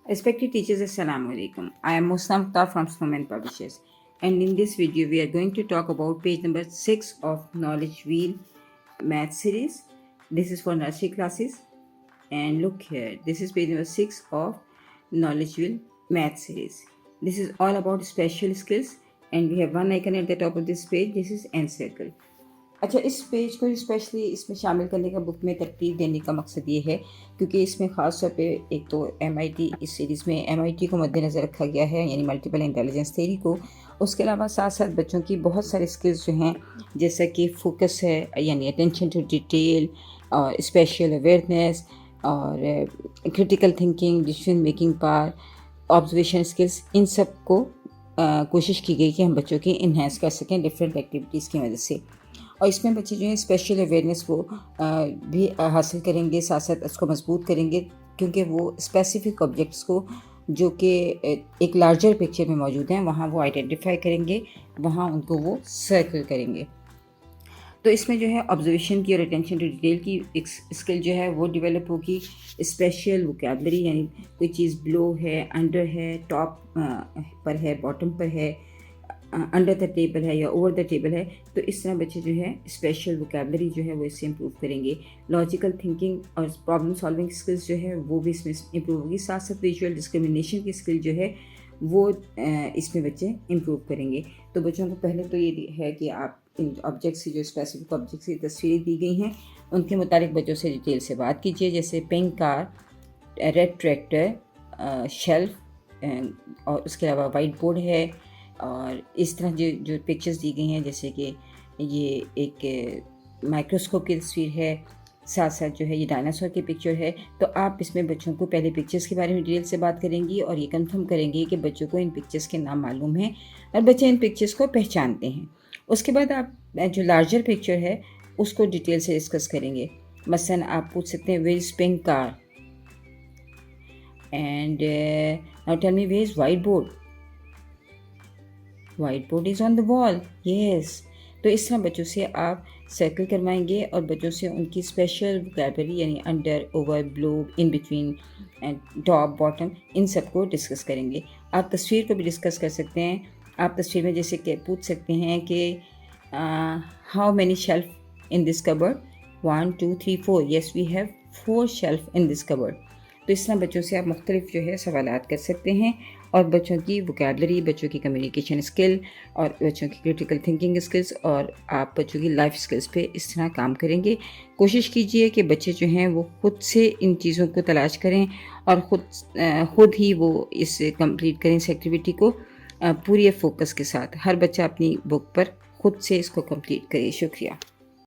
Respected teachers, Assalamu alaikum. I am Muslim Mukhtar from Snowman Publishers, and in this video we are going to talk about page number 6 of Knowledge Wheel Math series. This is for nursery classes, and look here, this is page number 6 of Knowledge Wheel Math series. This is all about special skills, and we have one icon at the top of this page. This is Encircle. अच्छा, इस page को specially इसमें शामिल करने का book में तरतीब देने का मकसद ये है क्योंकि इसमें ख़ास तौर पे एक तो MIT, इस सीरीज़ में MIT को मद्देनज़र रखा गया है, यानी मल्टीपल इंटेलिजेंस थ्योरी को। उसके अलावा साथ साथ बच्चों की बहुत सारे स्किल्स जो हैं, जैसा कि फोकस है, यानी अटेंशन टू डिटेल, और स्पेशल अवेयरनेस, और critical thinking, decision making power, observation skills, इन सब को कोशिश की गई कि हम बच्चों की इन्हेंस कर सकें डिफरेंट एक्टिविटीज़ की वजह से। और इसमें बच्चे जो है स्पेशल अवेयरनेस को भी हासिल करेंगे, साथ साथ उसको मजबूत करेंगे, क्योंकि वो स्पेसिफिक ऑब्जेक्ट्स को जो कि एक लार्जर पिक्चर में मौजूद हैं वहाँ वो आइडेंटिफाई करेंगे, वहाँ उनको वो सर्कल करेंगे। तो इसमें जो है ऑब्जर्वेशन की और अटेंशन टू डिटेल की एक स्किल जो है वो डेवलप होगी। स्पेशल वोकैबलरी, यानी कोई चीज़ बिलो है, अंडर है, टॉप पर है, बॉटम पर है, अंडर द टेबल है या ओवर द टेबल है, तो इस तरह बच्चे जो है स्पेशल वोकैबलरी जो है वो इससे इम्प्रूव करेंगे। लॉजिकल थिंकिंग और प्रॉब्लम सॉल्विंग स्किल्स जो है वो भी इसमें इम्प्रूव होगी। साथ साथ विजुअल डिस्क्रिमिनेशन की स्किल जो है वो इसमें बच्चे इम्प्रूव करेंगे। तो बच्चों को पहले तो ये है कि आप इन ऑब्जेक्ट्स की, जो स्पेसिफिक ऑब्जेक्ट्स की तस्वीरें दी गई हैं, उनके मुताबिक बच्चों से डिटेल से बात कीजिए, जैसे pink car, red tractor, shelf, और उसके अलावा वाइट बोर्ड है। और इस तरह जो पिक्चर्स दी गई हैं, जैसे कि ये एक माइक्रोस्कोप की तस्वीर है, साथ साथ जो है ये डायनासोर की पिक्चर है। तो आप इसमें बच्चों को पहले पिक्चर्स के बारे में डिटेल से बात करेंगी और ये कंफर्म करेंगी कि बच्चों को इन पिक्चर्स के नाम मालूम हैं और बच्चे इन पिक्चर्स को पहचानते हैं। उसके बाद आप जो लार्जर पिक्चर है उसको डिटेल से डिस्कस करेंगे। मसलन आप पूछ सकते हैं, where is pink car, and now tell me where is whiteboard. Whiteboard is on the wall, yes. तो इस तरह बच्चों से आप सर्कल करवाएंगे और बच्चों से उनकी स्पेशल वोकैबलरी, यानी under, over, below, in between, top, bottom, इन सब को डिस्कस करेंगे। आप तस्वीर को भी डिस्कस कर सकते हैं। आप तस्वीर में जैसे कि पूछ सकते हैं कि how many shelf in this cupboard, 1 2 3 4, yes we have 4 shelf in this cupboard. तो इस तरह बच्चों से आप मुख्तलिफ जो है सवालात कर सकते हैं और बच्चों की वोकैबलरी, बच्चों की कम्युनिकेशन स्किल और बच्चों की क्रिटिकल थिंकिंग स्किल्स और आप बच्चों की लाइफ स्किल्स पे इस तरह काम करेंगे। कोशिश कीजिए कि बच्चे जो हैं वो खुद से इन चीज़ों को तलाश करें और खुद ही वो इस कंप्लीट करें इस एक्टिविटी को पूरी फोकस के साथ। हर बच्चा अपनी बुक पर खुद से इसको कंप्लीट करे। शुक्रिया।